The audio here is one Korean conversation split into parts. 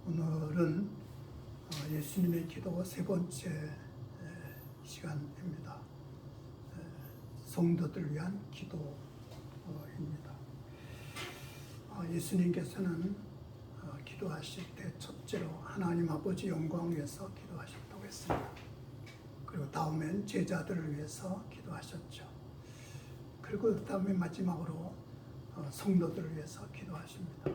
오늘은 예수님의 기도 세 번째 시간입니다. 성도들 위한 기도입니다. 예수님께서는 기도하실 때 첫째로 하나님 아버지 영광을 위해서 기도하셨다고 했습니다. 그리고 다음엔 제자들을 위해서 기도하셨죠. 그리고 그 다음에 마지막으로 성도들을 위해서 기도하십니다.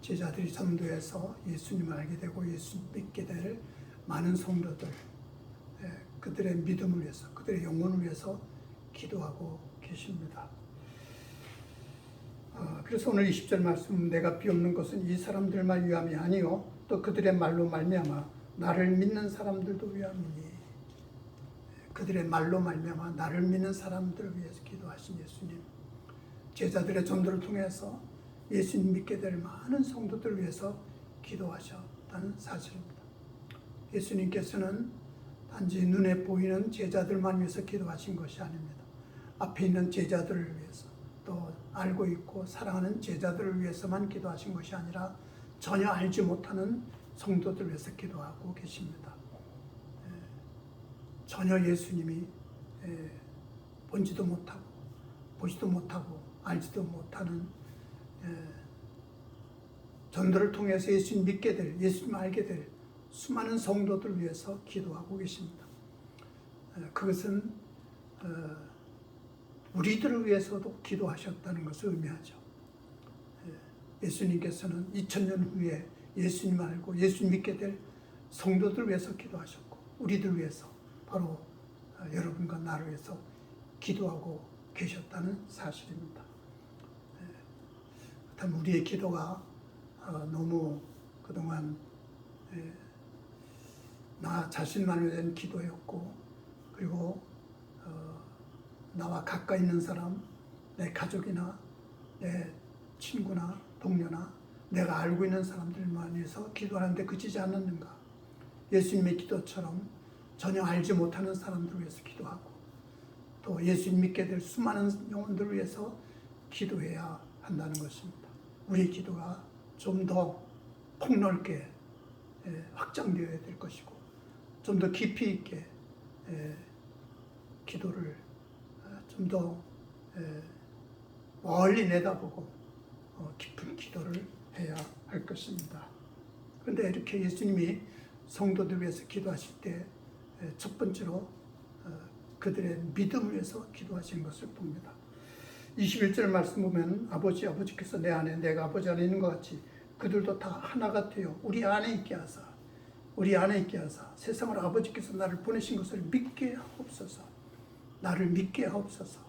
제자들이 전도해서 예수님을 알게 되고 예수 믿게 될 많은 성도들, 그들의 믿음을 위해서, 그들의 영혼을 위해서 기도하고 계십니다. 그래서 오늘 20절 말씀, 내가 비옵는 것은 이 사람들만 위함이 아니요 또 그들의 말로 말미암아 나를 믿는 사람들도 위함이니, 그들의 말로 말미암아 나를 믿는 사람들을 위해서 기도하신 예수님, 제자들의 전도를 통해서 예수님 믿게 될 많은 성도들을 위해서 기도하셨다는 사실입니다. 예수님께서는 단지 눈에 보이는 제자들만 위해서 기도하신 것이 아닙니다. 앞에 있는 제자들을 위해서, 또 알고 있고 사랑하는 제자들을 위해서만 기도하신 것이 아니라 전혀 알지 못하는 성도들을 위해서 기도하고 계십니다. 전혀 예수님이 본지도 못하고 보지도 못하고 알지도 못하는 전도를 통해서 예수님 믿게 될, 예수님 알게 될 수많은 성도들을 위해서 기도하고 계십니다. 그것은 우리들을 위해서도 기도하셨다는 것을 의미하죠. 예수님께서는 2000년 후에 예수님 알고 예수님 믿게 될 성도들을 위해서 기도하셨고, 우리들 위해서, 바로 여러분과 나를 위해서 기도하고 계셨다는 사실입니다. 그렇다면 우리의 기도가 너무 그동안 나 자신만을 위한 기도였고, 그리고 나와 가까이 있는 사람, 내 가족이나 내 친구나 동료나 내가 알고 있는 사람들만 위해서 기도하는데 그치지 않았는가? 예수님의 기도처럼 전혀 알지 못하는 사람들을 위해서 기도하고, 또 예수님 믿게 될 수많은 영혼들을 위해서 기도해야 한다는 것입니다. 우리의 기도가 좀 더 폭넓게 확장되어야 될 것이고, 좀 더 깊이 있게 기도를 좀 더 멀리 내다보고 깊은 기도를 해야 할 것입니다. 그런데 이렇게 예수님이 성도들 위해서 기도하실 때 첫 번째로 그들의 믿음을 위해서 기도하신 것을 봅니다. 21절 말씀 보면 아버지께서 내 안에 내가 아버지 안에 있는 것 같이 그들도 다 하나가 되어 우리 안에 있게 하사 세상을 아버지께서 나를 보내신 것을 믿게 하옵소서. 나를 믿게 하옵소서.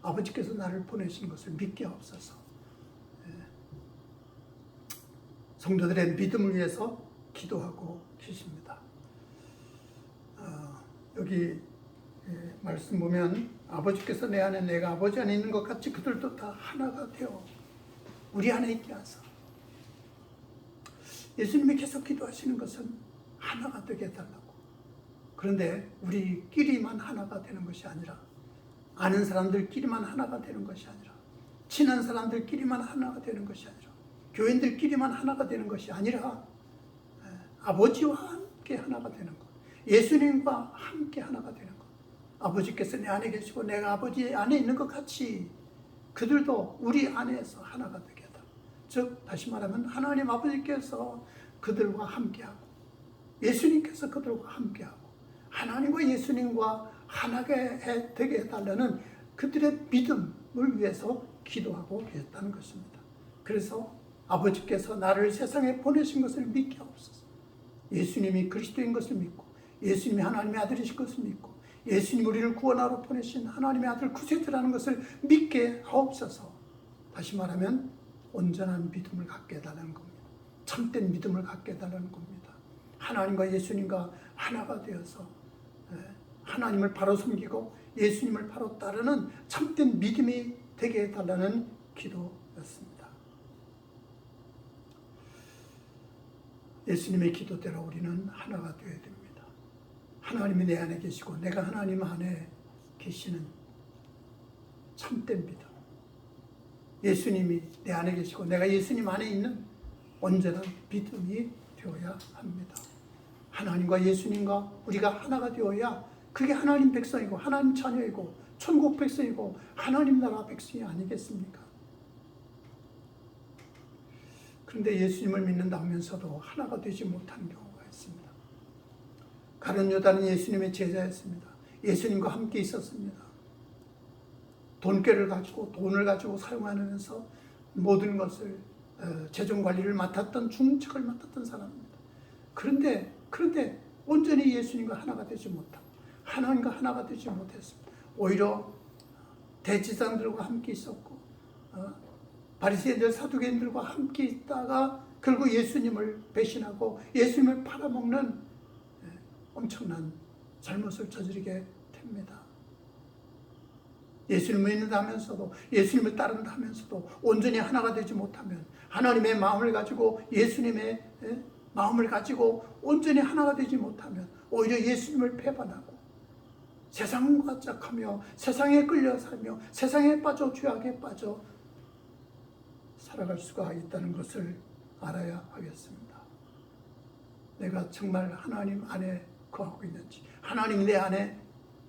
아버지께서 나를 보내신 것을 믿게 하옵소서. 성도들의 믿음을 위해서 기도하고 계십니다. 여기 말씀 보면 아버지께서 내 안에 내가 아버지 안에 있는 것 같이 그들도 다 하나가 되어 우리 안에 있게 하사. 예수님이 계속 기도하시는 것은 하나가 되게 해달라고. 그런데 우리끼리만 하나가 되는 것이 아니라, 아는 사람들끼리만 하나가 되는 것이 아니라, 친한 사람들끼리만 하나가 되는 것이 아니라, 교인들끼리만 하나가 되는 것이 아니라 아버지와 함께 하나가 되는 것, 예수님과 함께 하나가 되는 것. 아버지께서 내 안에 계시고 내가 아버지 안에 있는 것 같이 그들도 우리 안에서 하나가 되게 하다. 즉 다시 말하면 하나님 아버지께서 그들과 함께하고 예수님께서 그들과 함께하고 하나님과 예수님과 하나가 되게 해달라는 그들의 믿음을 위해서 기도하고 계셨다는 것입니다. 그래서 아버지께서 나를 세상에 보내신 것을 믿게 하옵소서. 예수님이 그리스도인 것을 믿고, 예수님이 하나님의 아들이신 것을 믿고, 예수님 우리를 구원하러 보내신 하나님의 아들 구세주라는 것을 믿게 하옵소서. 다시 말하면 온전한 믿음을 갖게 해달라는 겁니다. 참된 믿음을 갖게 해달라는 겁니다. 하나님과 예수님과 하나가 되어서 하나님을 바로 섬기고 예수님을 바로 따르는 참된 믿음이 되게 해달라는 기도였습니다. 예수님의 기도대로 우리는 하나가 되어야 됩니다. 하나님이 내 안에 계시고 내가 하나님 안에 계시는 참된 믿음, 예수님이 내 안에 계시고 내가 예수님 안에 있는 온전한 믿음이 되어야 합니다. 하나님과 예수님과 우리가 하나가 되어야 그게 하나님 백성이고 하나님 자녀이고 천국 백성이고 하나님 나라 백성이 아니겠습니까? 그런데 예수님을 믿는다 하면서도 하나가 되지 못하는 경우가 있습니다. 가룟 유다는 예수님의 제자였습니다. 예수님과 함께 있었습니다. 돈을 가지고 사용하면서 모든 것을 재정 관리를 맡았던 중책을 맡았던 사람입니다. 그런데 온전히 예수님과 하나가 되지 못하고 하나님과 하나가 되지 못했습니다. 오히려 대제사장들과 함께 있었고 바리새인들 사두개인들과 함께 있다가 결국 예수님을 배신하고 예수님을 팔아먹는 엄청난 잘못을 저지르게 됩니다. 예수님을 믿는다 하면서도 예수님을 따른다 하면서도 온전히 하나가 되지 못하면 하나님의 마음을 가지고 예수님의 마음을 가지고 온전히 하나가 되지 못하면 오히려 예수님을 배반하고 세상과 짝하며 세상에 끌려 살며 세상에 빠져 죄악에 빠져 살아갈 수가 있다는 것을 알아야 하겠습니다. 내가 정말 하나님 안에 거하고 있는지 하나님이 내 안에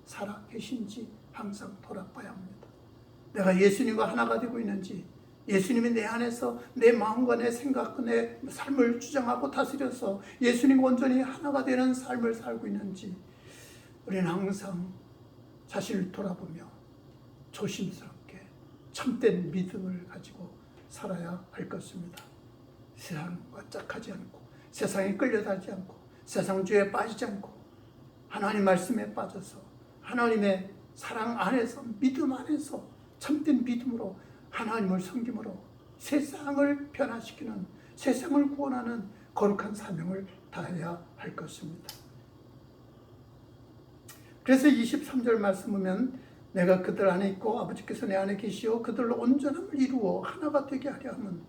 살아 계신지 항상 돌아봐야 합니다. 내가 예수님과 하나가 되고 있는지 예수님이 내 안에서 내 마음과 내 생각과 내 삶을 주장하고 다스려서 예수님과 온전히 하나가 되는 삶을 살고 있는지 우리는 항상 자신을 돌아보며 조심스럽게 참된 믿음을 가지고 살아야 할 것입니다. 세상과 짝하지 않고 세상에 끌려다니지 않고 세상주의에 빠지지 않고 하나님 말씀에 빠져서 하나님의 사랑 안에서 믿음 안에서 참된 믿음으로 하나님을 섬김으로 세상을 변화시키는 세상을 구원하는 거룩한 사명을 다해야 할 것입니다. 그래서 23절 말씀 보면 내가 그들 안에 있고 아버지께서 내 안에 계시오 그들로 온전함을 이루어 하나가 되게 하려 함은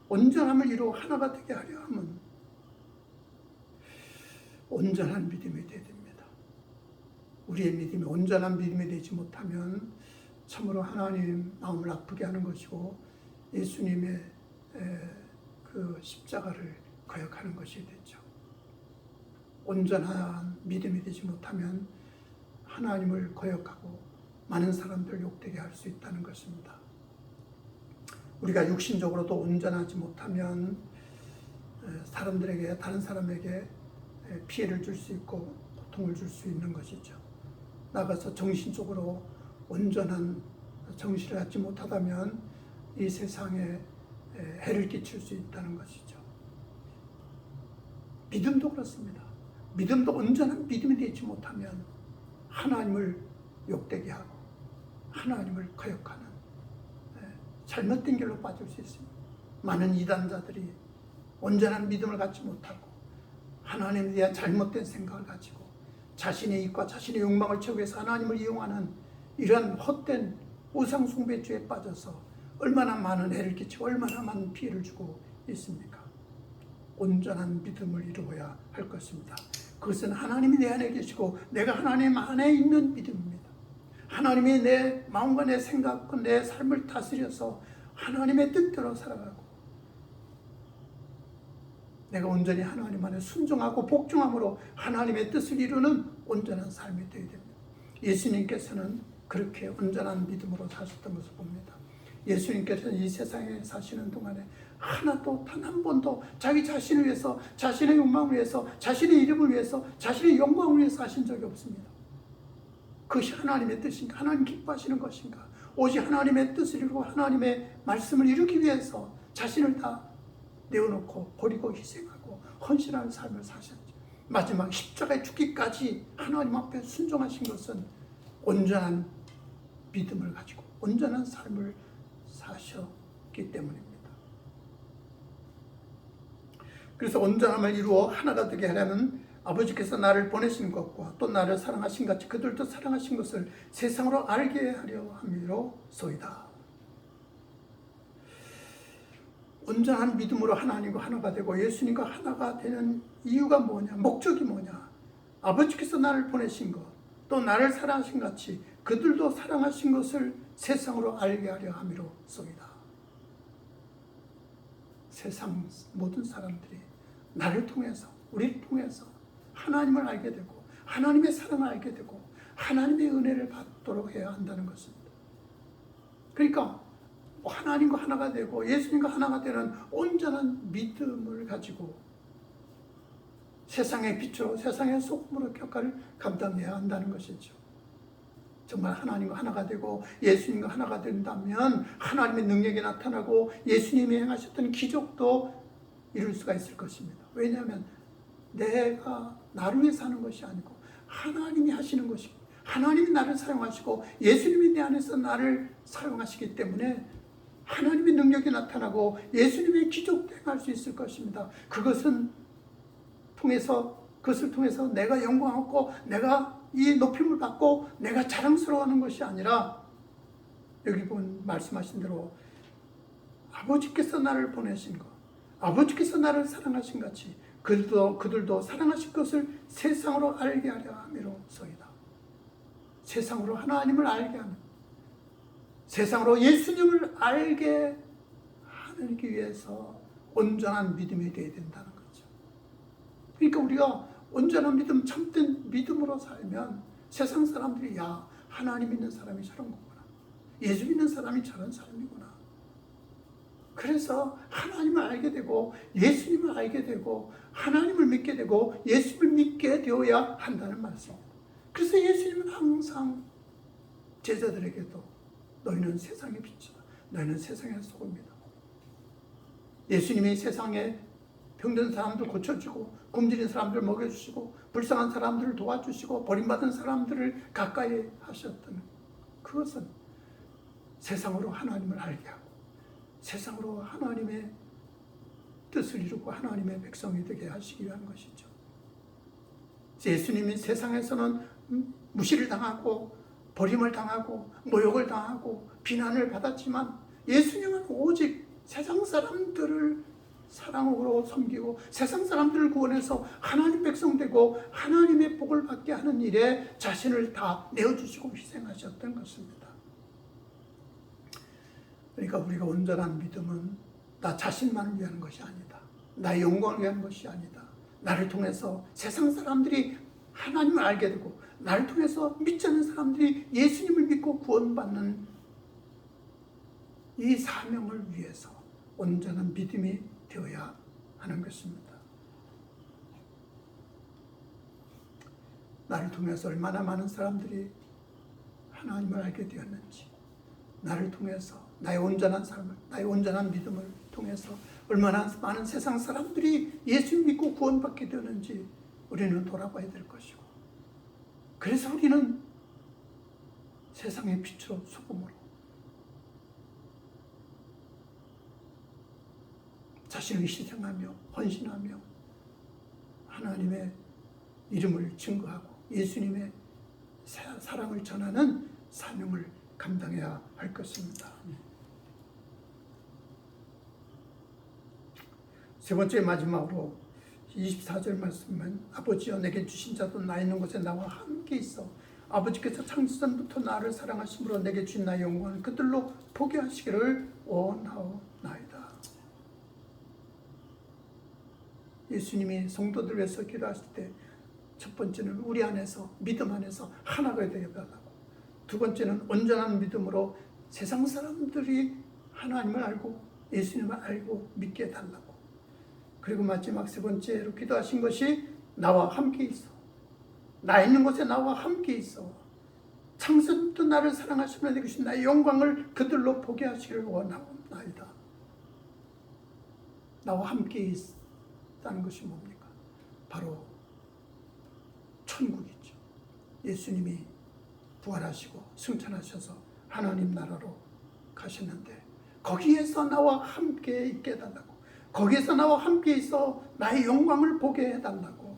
온전함을 이루어 하나가 되게 하려 함은 온전한 믿음이 되어야 됩니다. 우리의 믿음이 온전한 믿음이 되지 못하면 참으로 하나님 마음을 아프게 하는 것이고 예수님의 그 십자가를 거역하는 것이 되죠. 온전한 믿음이 되지 못하면 하나님을 거역하고 많은 사람들 욕되게 할 수 있다는 것입니다. 우리가 육신적으로도 온전하지 못하면 사람들에게 다른 사람에게 피해를 줄 수 있고 고통을 줄 수 있는 것이죠. 나가서 정신적으로 온전한 정신을 갖지 못하다면 이 세상에 해를 끼칠 수 있다는 것이죠. 믿음도 그렇습니다. 믿음도 온전한 믿음이 되지 못하면 하나님을 욕되게 하고 하나님을 거역하는 잘못된 길로 빠질 수 있습니다. 많은 이단자들이 온전한 믿음을 갖지 못하고 하나님에 대한 잘못된 생각을 가지고 자신의 이익과 자신의 욕망을 채우기 위해서 하나님을 이용하는 이런 헛된 우상숭배주에 빠져서 얼마나 많은 해를 끼치고 얼마나 많은 피해를 주고 있습니까? 온전한 믿음을 이루어야 할 것입니다. 그것은 하나님이 내 안에 계시고 내가 하나님 안에 있는 믿음입니다. 하나님이 내 마음과 내 생각과 내 삶을 다스려서 하나님의 뜻대로 살아가고 내가 온전히 하나님 안에 순종하고 복종함으로 하나님의 뜻을 이루는 온전한 삶이 되어야 됩니다. 예수님께서는 그렇게 온전한 믿음으로 사셨던 것을 봅니다. 예수님께서는 이 세상에 사시는 동안에 하나도 단 한 번도 자기 자신을 위해서 자신의 욕망을 위해서 자신의 이름을 위해서 자신의 영광을 위해서 하신 적이 없습니다. 그것이 하나님의 뜻인가? 하나님 기뻐하시는 것인가? 오직 하나님의 뜻을 이루고 하나님의 말씀을 이루기 위해서 자신을 다 내어놓고 버리고 희생하고 헌신하는 삶을 사셨죠. 마지막 십자가에 죽기까지 하나님 앞에 순종하신 것은 온전한 믿음을 가지고 온전한 삶을 사셨기 때문입니다. 그래서 온전함을 이루어 하나가 되게 하려면 아버지께서 나를 보내신 것과 또 나를 사랑하신 같이 그들도 사랑하신 것을 세상으로 알게 하려 함이로소이다. 온전한 믿음으로 하나님과 하나가 되고 예수님과 하나가 되는 이유가 뭐냐? 목적이 뭐냐? 아버지께서 나를 보내신 것, 또 나를 사랑하신 같이 그들도 사랑하신 것을 세상으로 알게 하려 함이로소이다. 세상 모든 사람들이 나를 통해서, 우리를 통해서 하나님을 알게 되고 하나님의 사랑을 알게 되고 하나님의 은혜를 받도록 해야 한다는 것입니다. 그러니까 하나님과 하나가 되고 예수님과 하나가 되는 온전한 믿음을 가지고 세상의 빛으로, 세상의 소금으로 역할을 감당해야 한다는 것이죠. 정말 하나님과 하나가 되고 예수님과 하나가 된다면 하나님의 능력이 나타나고 예수님이 행하셨던 기적도 이룰 수가 있을 것입니다. 왜냐하면 내가 나를 위해 사는 것이 아니고 하나님이 하시는 것이고 하나님이 나를 사용하시고 예수님이 내 안에서 나를 사용하시기 때문에 하나님의 능력이 나타나고 예수님의 기적도 행할 수 있을 것입니다. 그것을 통해서 내가 영광 얻고 내가 이 높임을 받고 내가 자랑스러워하는 것이 아니라 여기 보면 말씀하신 대로 아버지께서 나를 보내신 것, 아버지께서 나를 사랑하신 같이 그들도 사랑하실 것을 세상으로 알게 하려 함이로소이다. 세상으로 하나님을 알게 하는, 세상으로 예수님을 알게 하기 위해서 온전한 믿음이 되어야 된다는 거죠. 그러니까 우리가 온전한 믿음, 참된 믿음으로 살면 세상 사람들이 야, 하나님 믿는 사람이 저런 거구나, 예수 믿는 사람이 저런 사람이구나. 그래서 하나님을 알게 되고 예수님을 알게 되고 하나님을 믿게 되고 예수님을 믿게 되어야 한다는 말씀입니다. 그래서 예수님은 항상 제자들에게도 너희는 세상의 빛이다, 너희는 세상의 소금이다. 예수님이 세상에 병든 사람들 고쳐주고 굶주린 사람들 먹여주시고 불쌍한 사람들을 도와주시고 버림받은 사람들을 가까이 하셨던 그것은 세상으로 하나님을 알게 하고 세상으로 하나님의 뜻을 이루고 하나님의 백성이 되게 하시기 위한 것이죠. 예수님이 세상에서는 무시를 당하고 버림을 당하고 모욕을 당하고 비난을 받았지만 예수님은 오직 세상 사람들을 사랑으로 섬기고 세상 사람들을 구원해서 하나님 백성 되고 하나님의 복을 받게 하는 일에 자신을 다 내어주시고 희생하셨던 것입니다. 그러니까 우리가 온전한 믿음은 나 자신만을 위한 것이 아니다, 나의 영광을 위한 것이 아니다, 나를 통해서 세상 사람들이 하나님을 알게 되고 나를 통해서 믿지 않는 사람들이 예수님을 믿고 구원받는 이 사명을 위해서 온전한 믿음이 되어야 하는 것입니다. 나를 통해서 얼마나 많은 사람들이 하나님을 알게 되었는지, 나를 통해서 나의 온전한 삶을, 나의 온전한 믿음을 통해서 얼마나 많은 세상 사람들이 예수 믿고 구원받게 되었는지 우리는 돌아봐야 될 것이고, 그래서 우리는 세상의 빛으로 소금으로 자신을 희생하며 헌신하며 하나님의 이름을 증거하고 예수님의 사랑을 전하는 사명을 감당해야 할 것입니다. 세 번째 마지막으로 24절 말씀은 아버지여 내게 주신 자도 나 있는 곳에 나와 함께 있어 아버지께서 창세전부터 나를 사랑하심으로 내게 주신 나의 영광을 그들로 보게 하시기를 원하오나이다. 예수님이 성도들 위해서 기도하실 때 첫 번째는 우리 안에서 믿음 안에서 하나가 되게 해달라고, 두 번째는 온전한 믿음으로 세상 사람들이 하나님을 알고 예수님을 알고 믿게 해달라고, 그리고 마지막 세 번째로 기도하신 것이 나와 함께 있어, 나 있는 곳에 나와 함께 있어 창세부터 나를 사랑하시며 내게 주신 나의 영광을 그들로 보게 하시기를 원하옵나이다. 나와 함께 있다는 것이 뭡니까? 바로 천국이죠. 예수님이 부활하시고 승천하셔서 하나님 나라로 가셨는데 거기에서 나와 함께 있게 해달라고, 거기에서 나와 함께 있어 나의 영광을 보게 해달라고,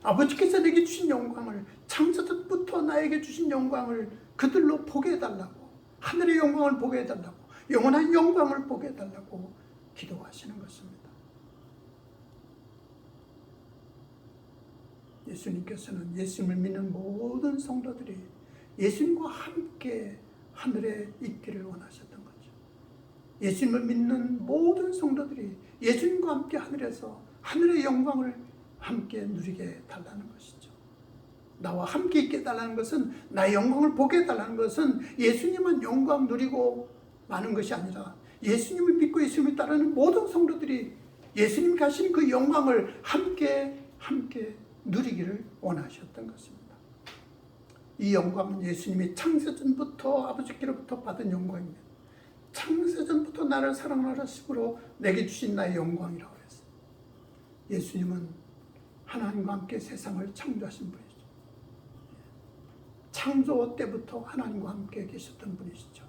아버지께서 내게 주신 영광을, 창세전부터 나에게 주신 영광을 그들로 보게 해달라고, 하늘의 영광을 보게 해달라고, 영원한 영광을 보게 해달라고 기도하시는 것입니다. 예수님께서는 예수님을 믿는 모든 성도들이 예수님과 함께 하늘에 있기를 원하셨던 거죠. 예수님을 믿는 모든 성도들이 예수님과 함께 하늘에서 하늘의 영광을 함께 누리게 달라는 것이죠. 나와 함께 있게 달라는 것은, 나의 영광을 보게 달라는 것은 예수님은 영광 누리고 마는 것이 아니라 예수님을 믿고 예수님을 따르는 모든 성도들이 예수님 가신 그 영광을 함께 누리기를 원하셨던 것입니다. 이 영광은 예수님이 창세전부터 아버지께로부터 받은 영광입니다. 창세전부터 나를 사랑하심으로 내게 주신 나의 영광이라고 했어요. 예수님은 하나님과 함께 세상을 창조하신 분이죠. 창조 때부터 하나님과 함께 계셨던 분이시죠.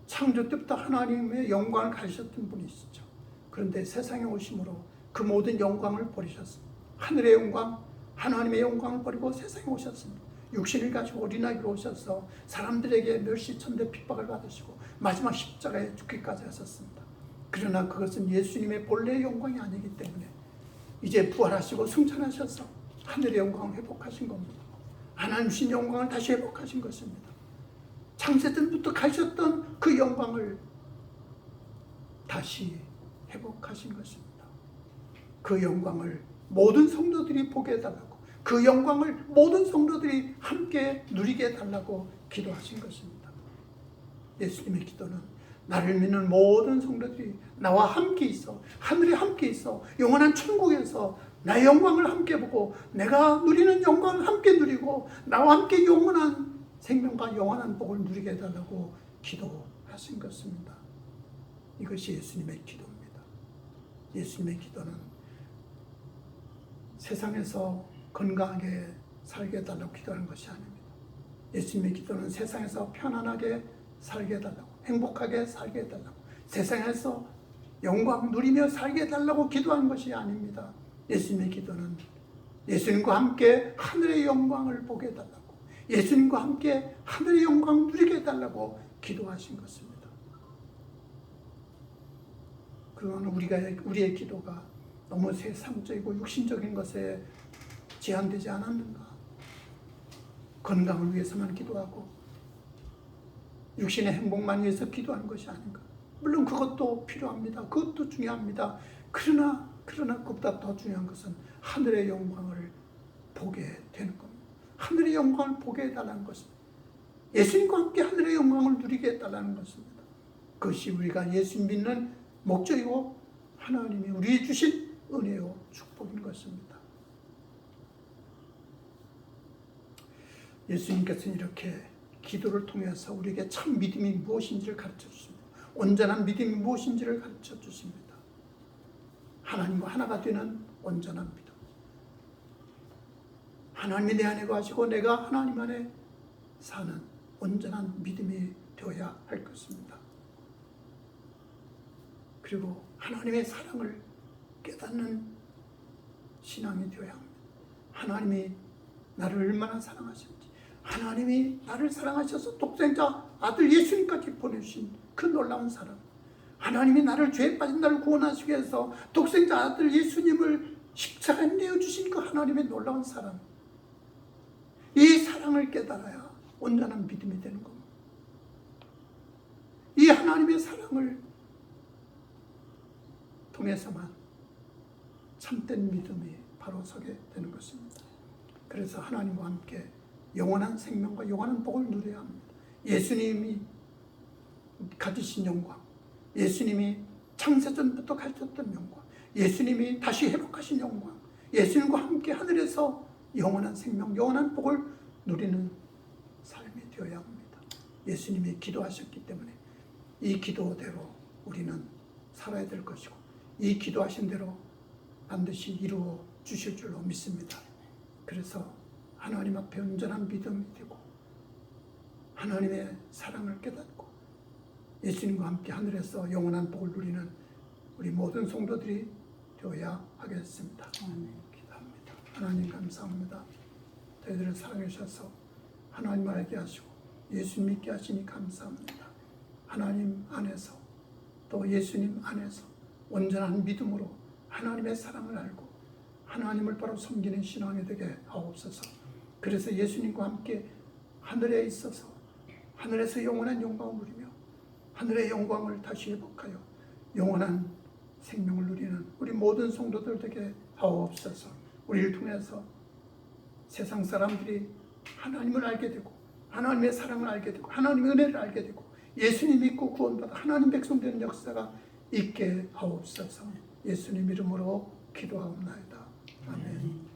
창조 때부터 하나님의 영광을 가지셨던 분이시죠. 그런데 세상에 오심으로 그 모든 영광을 버리셨습니다. 하늘의 영광, 하나님의 영광을 버리고 세상에 오셨습니다. 육신을 가지고 어린아이로 오셔서 사람들에게 멸시천대 핍박을 받으시고 마지막 십자가에 죽기까지 하셨습니다. 그러나 그것은 예수님의 본래의 영광이 아니기 때문에 이제 부활하시고 승천하셔서 하늘의 영광을 회복하신 겁니다. 하나님 주신 영광을 다시 회복하신 것입니다. 창세전부터 가셨던 그 영광을 다시 회복하신 것입니다. 그 영광을 모든 성도들이 보게 해달라고, 그 영광을 모든 성도들이 함께 누리게 해달라고 기도하신 것입니다. 예수님의 기도는 나를 믿는 모든 성도들이 나와 함께 있어, 하늘에 함께 있어, 영원한 천국에서 나의 영광을 함께 보고 내가 누리는 영광을 함께 누리고 나와 함께 영원한 생명과 영원한 복을 누리게 해달라고 기도하신 것입니다. 이것이 예수님의 기도입니다. 예수님의 기도는 세상에서 건강하게 살게 해달라고 기도하는 것이 아닙니다. 예수님의 기도는 세상에서 편안하게 살게 해달라고, 행복하게 살게 해달라고, 세상에서 영광 누리며 살게 해달라고 기도하는 것이 아닙니다. 예수님의 기도는 예수님과 함께 하늘의 영광을 보게 해달라고, 예수님과 함께 하늘의 영광 누리게 해달라고 기도하신 것입니다. 그건 우리의 기도가 너무 세상적이고 육신적인 것에 제한되지 않았는가? 건강을 위해서만 기도하고 육신의 행복만 위해서 기도하는 것이 아닌가? 물론 그것도 필요합니다. 그것도 중요합니다. 그러나 그것보다 더 중요한 것은 하늘의 영광을 보게 되는 겁니다. 하늘의 영광을 보게 해달라는 것입니다. 예수님과 함께 하늘의 영광을 누리게 해달라는 것입니다. 그것이 우리가 예수 믿는 목적이고 하나님이 우리에게 주신 은혜요 축복인 것입니다. 예수님께서는 이렇게 기도를 통해서 우리에게 참 믿음이 무엇인지를 가르쳐 주십니다. 온전한 믿음이 무엇인지를 가르쳐 주십니다. 하나님과 하나가 되는 온전한 믿음. 하나님이 내 안에 거하시고 내가 하나님 안에 사는 온전한 믿음이 되어야 할 것입니다. 그리고 하나님의 사랑을 깨닫는 신앙이 되어야 합니다. 하나님이 나를 얼마나 사랑하셨는지, 하나님이 나를 사랑하셔서 독생자 아들 예수님까지 보내주신 그 놀라운 사랑, 하나님이 나를 죄에 빠진 나를 구원하시기 위해서 독생자 아들 예수님을 십자가에 내어주신 그 하나님의 놀라운 사랑, 이 사랑을 깨달아야 온전한 믿음이 되는 겁니다. 이 하나님의 사랑을 통해서만 참된 믿음이 바로 서게 되는 것입니다. 그래서 하나님과 함께 영원한 생명과 영원한 복을 누려야 합니다. 예수님이 가지신 영광, 예수님이 창세전부터 가졌던 영광, 예수님이 다시 회복하신 영광, 예수님과 함께 하늘에서 영원한 생명, 영원한 복을 누리는 삶이 되어야 합니다. 예수님이 기도하셨기 때문에 이 기도대로 우리는 살아야 될 것이고 이 기도하신 대로 반드시 이루어 주실 줄로 믿습니다. 그래서 하나님 앞에 온전한 믿음이 되고 하나님의 사랑을 깨닫고 예수님과 함께 하늘에서 영원한 복을 누리는 우리 모든 성도들이 되어야 하겠습니다. 기도합니다. 하나님 감사합니다. 저희들을 사랑해 주셔서 하나님 알게 하시고 예수 믿게 하시니 감사합니다. 하나님 안에서 또 예수님 안에서 온전한 믿음으로 하나님의 사랑을 알고 하나님을 바로 섬기는 신앙이 되게 하옵소서. 그래서 예수님과 함께 하늘에 있어서 하늘에서 영원한 영광을 누리며 하늘의 영광을 다시 회복하여 영원한 생명을 누리는 우리 모든 성도들 되게 하옵소서. 우리를 통해서 세상 사람들이 하나님을 알게 되고 하나님의 사랑을 알게 되고 하나님의 은혜를 알게 되고 예수님 믿고 구원받아 하나님 백성 되는 역사가 있게 하옵소서. 예수님 이름으로 기도하옵나이다. 아멘.